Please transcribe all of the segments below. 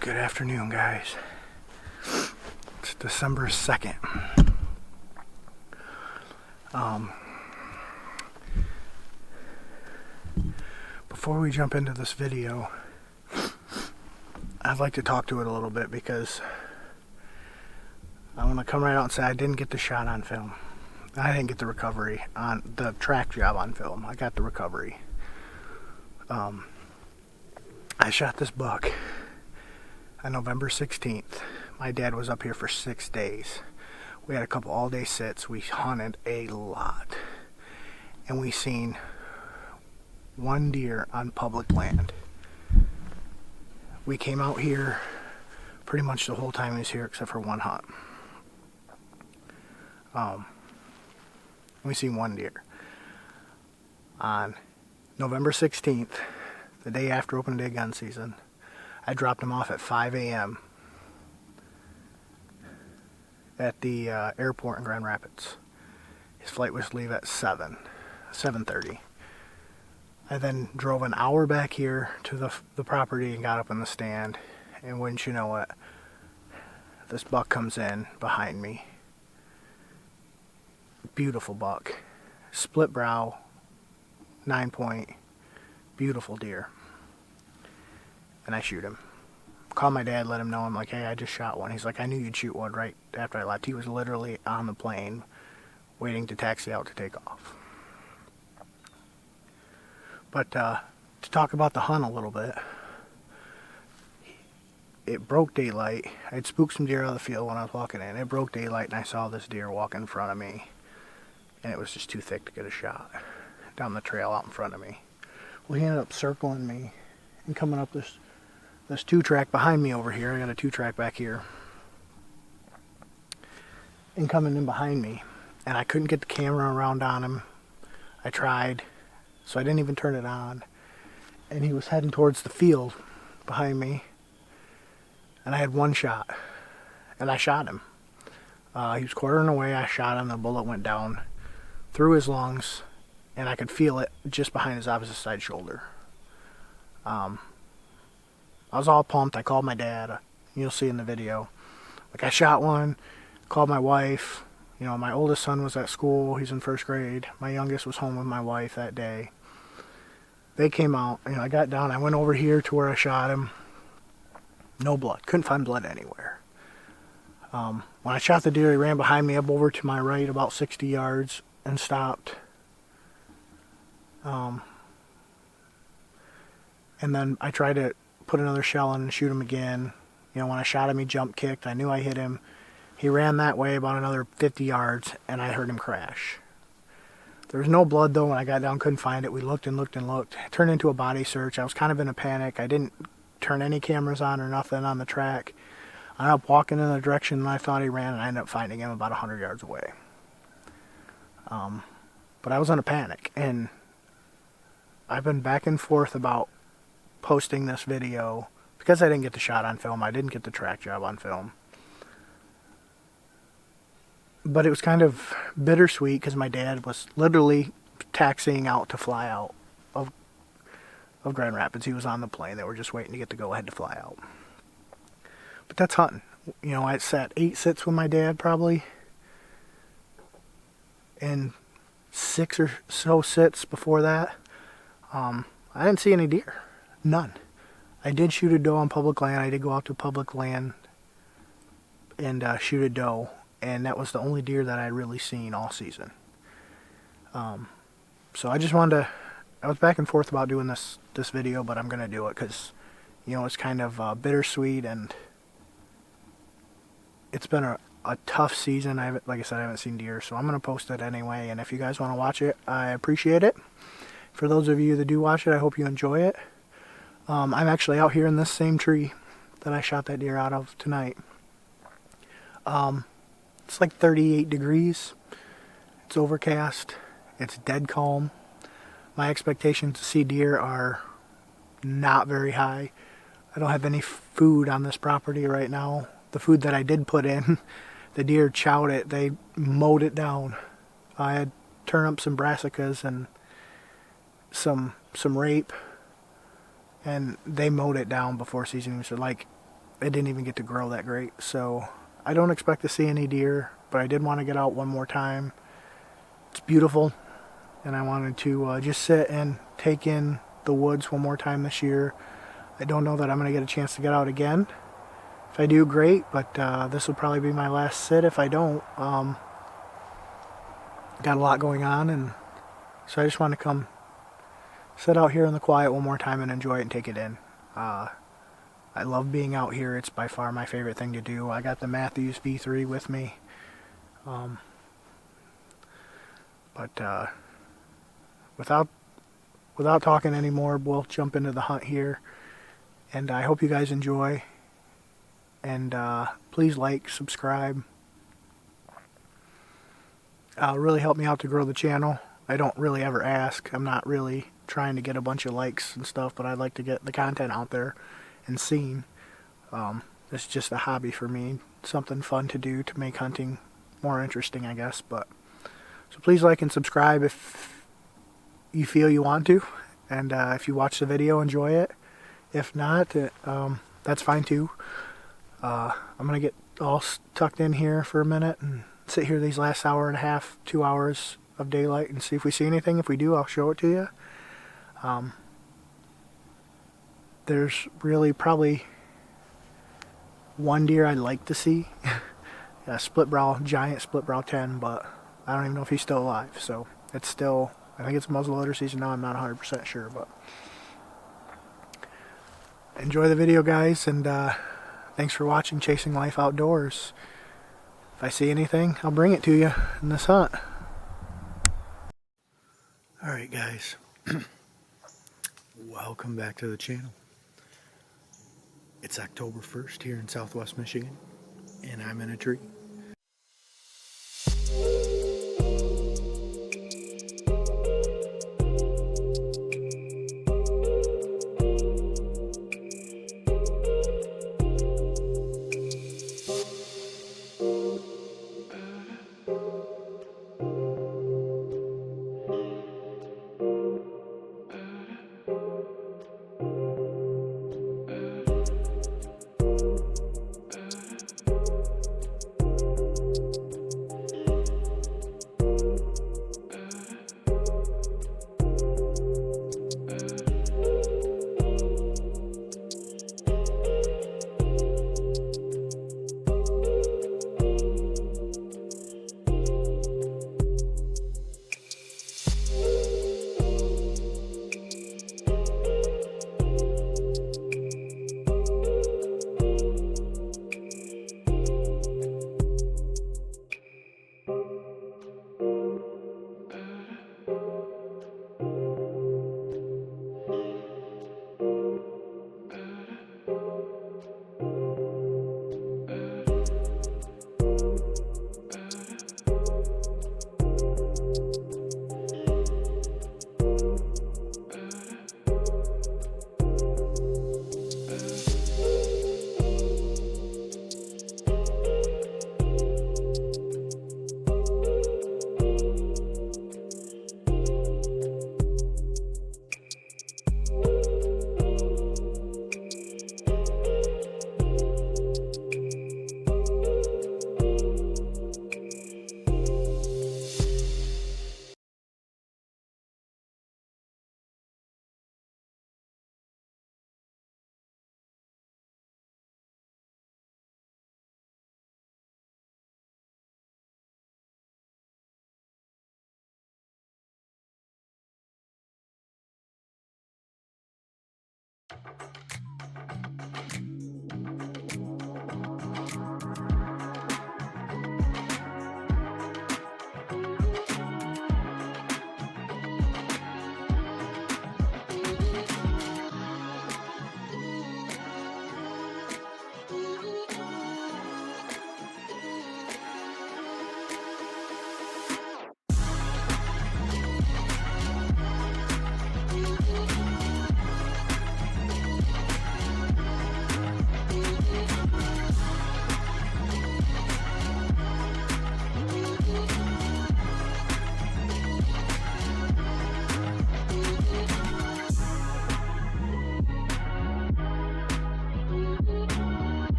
Good afternoon, guys. It's December 2nd. Before we jump into this video, I'd like to talk to it a little bit because I want to come right out and say I didn't get the shot on film. I didn't get the recovery on the track job on film. I got the recovery. I shot this buck on November 16th. My dad was up here for 6 days. We had a couple all-day sits. We hunted a lot. And we seen one deer on public land. We came out here pretty much the whole time he was here except for one hunt. We seen one deer. On November 16th, the day after opening day gun season, I dropped him off at 5 a.m. at the airport in Grand Rapids. His flight was to leave at 7:30. I then drove an hour back here to the property and got up in the stand. And wouldn't you know it, this buck comes in behind me. Beautiful buck. Split brow, 9-point, beautiful deer. And I shoot him. Call my dad, let him know. I'm like, hey, I just shot one. He's like, I knew you'd shoot one right after I left. He was literally on the plane waiting to taxi out to take off. But to talk about the hunt a little bit, it broke daylight. I'd spooked some deer out of the field when I was walking in. It broke daylight and I saw this deer walk in front of me. And it was just too thick to get a shot down the trail out in front of me. Well, he ended up circling me and coming up this 2-track behind me over here. I got a 2-track back here. And coming in behind me. And I couldn't get the camera around on him. I tried. So I didn't even turn it on. And he was heading towards the field behind me. And I had one shot. And I shot him. He was quartering away. I shot him. The bullet went down through his lungs. And I could feel it just behind his opposite side shoulder. I was all pumped. I called my dad. You'll see in the video. Like, I shot one. Called my wife. You know, my oldest son was at school. He's in 1st grade. My youngest was home with my wife that day. They came out. You know, I got down. I went over here to where I shot him. No blood. Couldn't find blood anywhere. When I shot the deer, he ran behind me up over to my right about 60 yards and stopped. And then I tried to put another shell in and shoot him again. You know, when I shot him, he jump kicked. I knew I hit him. He ran that way about another 50 yards, and I heard him crash. There was no blood, though. When I got down, couldn't find it. We looked and looked and looked. It turned into a body search. I was kind of in a panic. I didn't turn any cameras on or nothing on the track. I ended up walking in the direction I thought he ran, and I ended up finding him about 100 yards away. But I was in a panic, and I've been back and forth about posting this video because I didn't get the shot on film. I didn't get the track job on film. But it was kind of bittersweet because my dad was literally taxiing out to fly out of Grand Rapids. He was on the plane. They were just waiting to get the go-ahead to fly out. But that's hunting. You know, I sat 8 sits with my dad probably. And 6 or so sits before that. I didn't see any deer. None. I did shoot a doe on public land. I did go out to public land and shoot a doe. And that was the only deer that I had really seen all season. So I just wanted to... I was back and forth about doing this video, but I'm going to do it because, you know, it's kind of bittersweet and it's been a tough season. Like I said, I haven't seen deer, so I'm going to post it anyway. And if you guys want to watch it, I appreciate it. For those of you that do watch it, I hope you enjoy it. I'm actually out here in this same tree that I shot that deer out of tonight. It's like 38 degrees. It's overcast. It's dead calm. My expectations to see deer are not very high. I don't have any food on this property right now. The food that I did put in, the deer chowed it. They mowed it down. I had turnips and brassicas and some rape, and they mowed it down before seasoning. So, like, it didn't even get to grow that great. So I don't expect to see any deer, but I did want to get out one more time. It's beautiful, and I wanted to just sit and take in the woods one more time this year. I don't know that I'm going to get a chance to get out again. If I do, great, but this will probably be my last sit if I don't. Got a lot going on, and so I just want to come sit out here in the quiet one more time and enjoy it and take it in. I love being out here. It's by far my favorite thing to do. I got the Mathews V3 with me. But without talking anymore, we'll jump into the hunt here. And I hope you guys enjoy. And please like, subscribe. Really help me out to grow the channel. I don't really ever ask. I'm not really trying to get a bunch of likes and stuff, but I'd like to get the content out there and seen. It's just a hobby for me, something fun to do to make hunting more interesting, I guess. But so please like and subscribe if you feel you want to, and if you watch the video, enjoy it. If not, that's fine too. I'm gonna get all tucked in here for a minute and sit here these last hour and a half, 2 hours of daylight, and see if we see anything. If we do, I'll show it to you. There's really probably one deer I'd like to see. A giant split brow 10, but I don't even know if he's still alive. So it's still, I think it's muzzleloader season now. I'm not 100% sure, but enjoy the video, guys, and thanks for watching Chasing Life Outdoors. If I see anything, I'll bring it to you in this hunt. Alright, guys. Welcome back to the channel. It's October 1st here in Southwest Michigan, and I'm in a tree.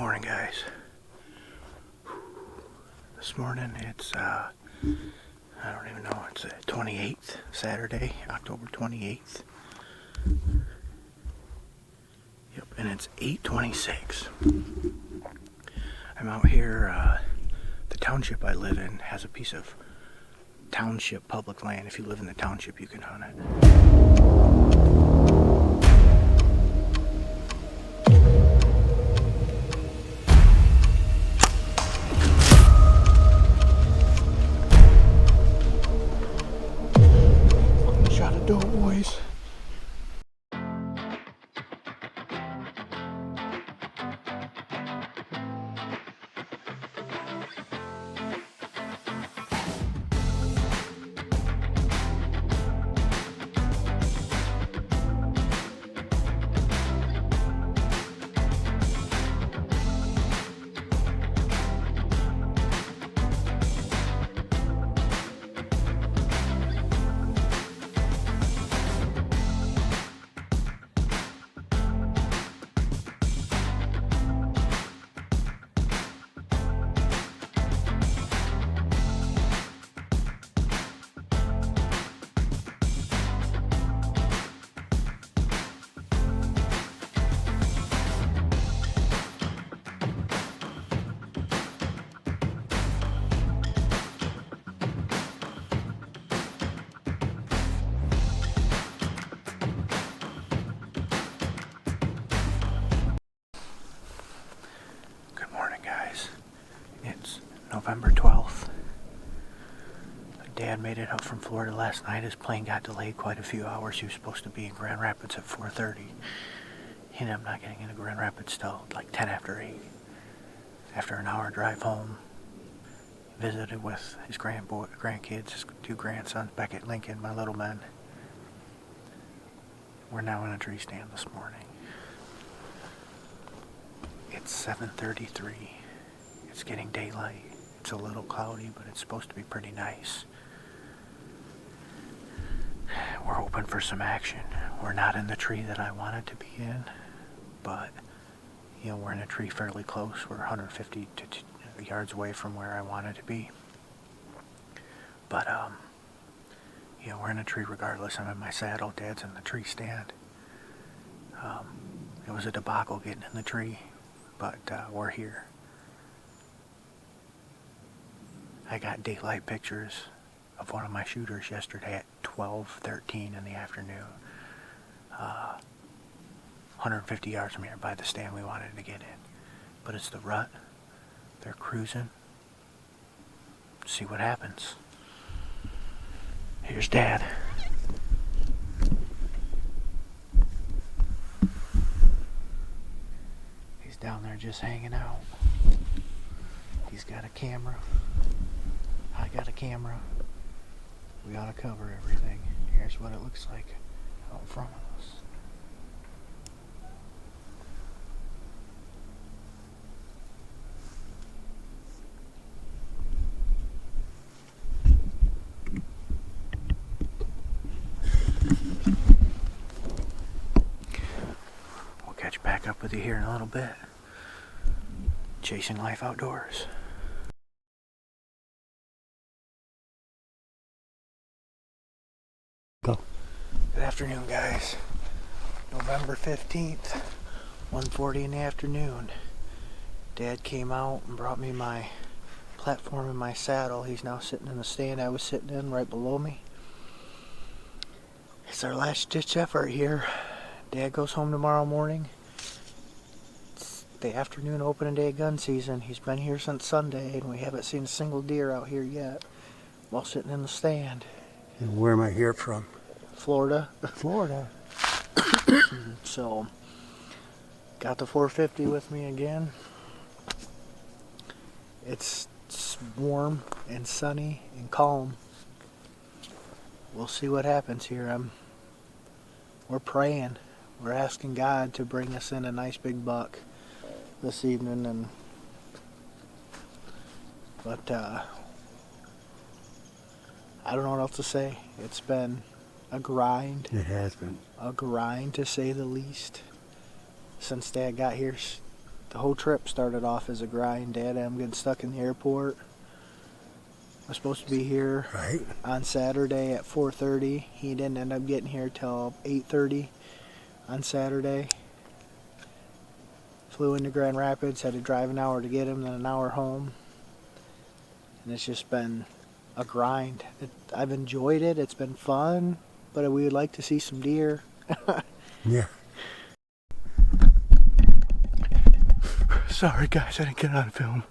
morning, guys. This morning it's I don't even know, it's the 28th, Saturday, October 28th. Yep, and it's 8:26. I'm out here, the township I live in has a piece of township public land. If you live in the township, you can hunt it. Shot a doe, boys. It's November 12th. Dad made it up from Florida last night. His plane got delayed quite a few hours. He was supposed to be in Grand Rapids at 4:30. He ended up not getting into Grand Rapids till like 10 after 8. After an hour drive home, visited with his grandkids, his 2 grandsons, Beckett, Lincoln, my little men. We're now in a tree stand this morning. It's 7:33. It's getting daylight. It's a little cloudy, but it's supposed to be pretty nice. We're hoping for some action. We're not in the tree that I wanted to be in, but we're in a tree fairly close. We're 150 yards away from where I wanted to be. But we're in a tree regardless. I'm in my saddle. Dad's in the tree stand. It was a debacle getting in the tree, but we're here. I got daylight pictures of one of my shooters yesterday at 12:13 in the afternoon. 150 yards from here by the stand we wanted to get in. But it's the rut. They're cruising. See what happens. Here's Dad. He's down there just hanging out. He's got a camera. I got a camera. We ought to cover everything. Here's what it looks like out in front of us. We'll catch back up with you here in a little bit. Chasing life outdoors. Go. Good afternoon, guys. November 15th, 1:40 in the afternoon. Dad came out and brought me my platform and my saddle. He's now sitting in the stand I was sitting in right below me. It's our last ditch effort here. Dad goes home tomorrow morning. It's the afternoon opening day of gun season. He's been here since Sunday and we haven't seen a single deer out here yet while sitting in the stand. And where am I here from? Florida. Florida. So, got the 450 with me again. It's warm and sunny and calm. We'll see what happens here. We're praying. We're asking God to bring us in a nice big buck this evening, but I don't know what else to say. It's been a grind. It has been. A grind, to say the least, since Dad got here The whole trip started off as a grind. Dad, I'm getting stuck in the airport. I was supposed to be here Right. on Saturday at 4:30. He didn't end up getting here till 8:30 on Saturday. Flew into Grand Rapids, had to drive an hour to get him, then an hour home. And it's just been a grind. I've enjoyed it. It's been fun, but we would like to see some deer. Yeah. Sorry guys, I didn't get on film.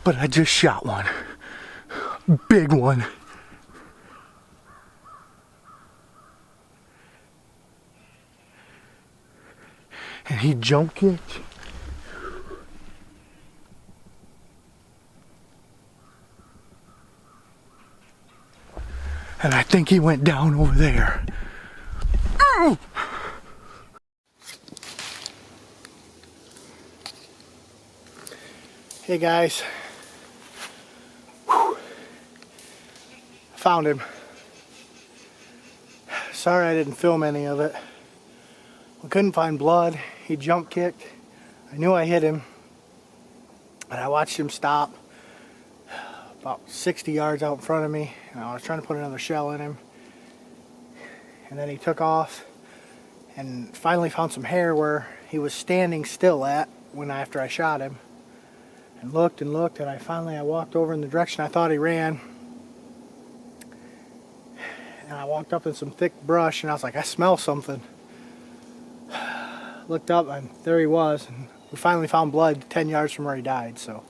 But I just shot one. Big one. And he jump kicked. And I think he went down over there. Ow! Hey guys. Whew. Found him. Sorry I didn't film any of it. We couldn't find blood. He jump kicked. I knew I hit him. And I watched him stop about 60 yards out in front of me. And I was trying to put another shell in him. And then he took off and finally found some hair where he was standing still at after I shot him. And looked, and I walked over in the direction I thought he ran. And I walked up in some thick brush and I was like, I smell something. Looked up and there he was, and we finally found blood 10 yards from where he died. So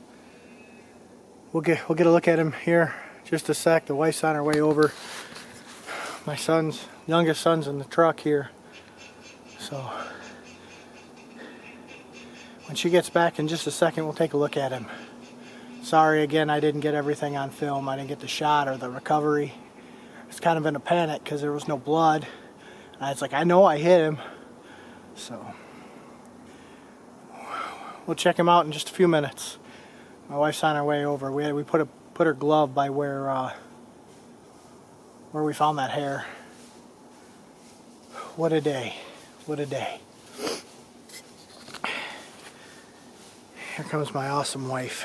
we'll get a look at him here just a sec. The wife's on her way over. My youngest son's in the truck here. So when she gets back in just a second, we'll take a look at him. Sorry again, I didn't get everything on film. I didn't get the shot or the recovery. It's kind of in a panic because there was no blood. And I was like, I know I hit him. So we'll check him out in just a few minutes. My wife's on her way over. We put her glove by where we found that hair. What a day. What a day. Here comes my awesome wife.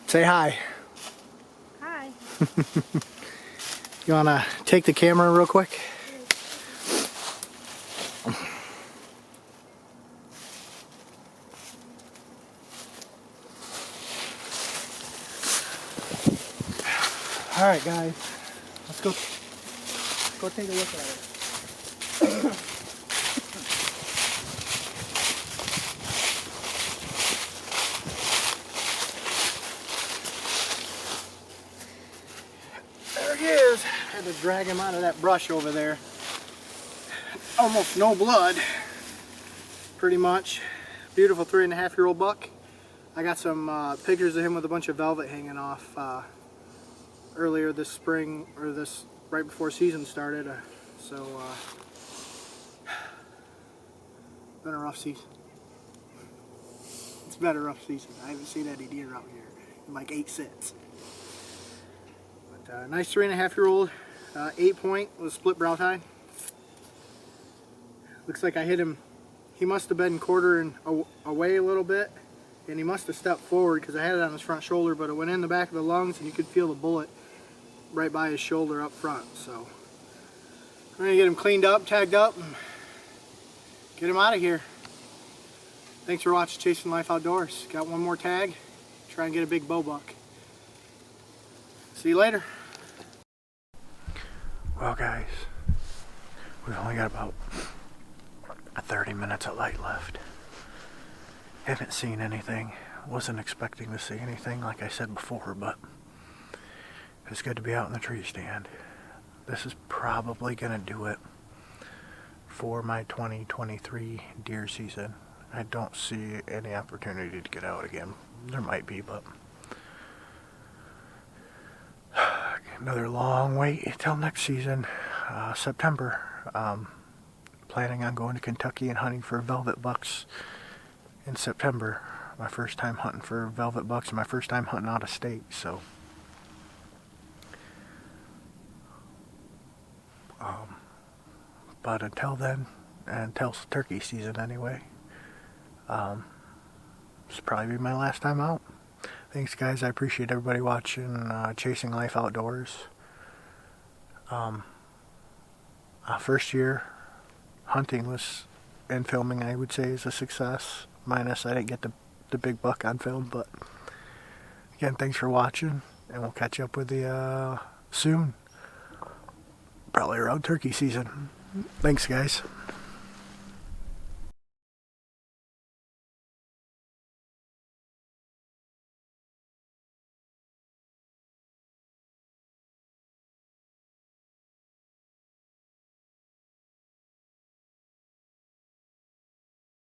Say hi. Hi. You want to take the camera real quick? All right, guys. Let's go take a look at it. There he is. Had to drag him out of that brush over there. Almost no blood, pretty much. Beautiful 3.5-year-old buck. I got some pictures of him with a bunch of velvet hanging off earlier this spring, or right before season started. Been a rough season. It's been a rough season. I haven't seen any deer out here in like 8 sits. But nice 3.5-year-old, 8-point with a split brow tie. Looks like I hit him. He must have been quartering away a little bit, and he must have stepped forward because I had it on his front shoulder, but it went in the back of the lungs and you could feel the bullet right by his shoulder up front. So I'm gonna get him cleaned up, tagged up, and get him out of here. Thanks for watching Chasing Life Outdoors. Got one more tag. Try and get a big bow buck. See you later. Well guys, we've only got about 30 minutes of light left. Haven't seen anything. Wasn't expecting to see anything like I said before, but it's good to be out in the tree stand. This is probably gonna do it for my 2023 deer season. I don't see any opportunity to get out again. There might be, but another long wait until next season, September. Planning on going to Kentucky and hunting for velvet bucks in September. My first time hunting for velvet bucks and my first time hunting out of state, so But until then, and until turkey season anyway, this will probably be my last time out. Thanks, guys. I appreciate everybody watching Chasing Life Outdoors. First year hunting was and filming, I would say, is a success. Minus I didn't get the big buck on film, but again, thanks for watching, and we'll catch up with you soon. Probably around turkey season. Thanks, guys.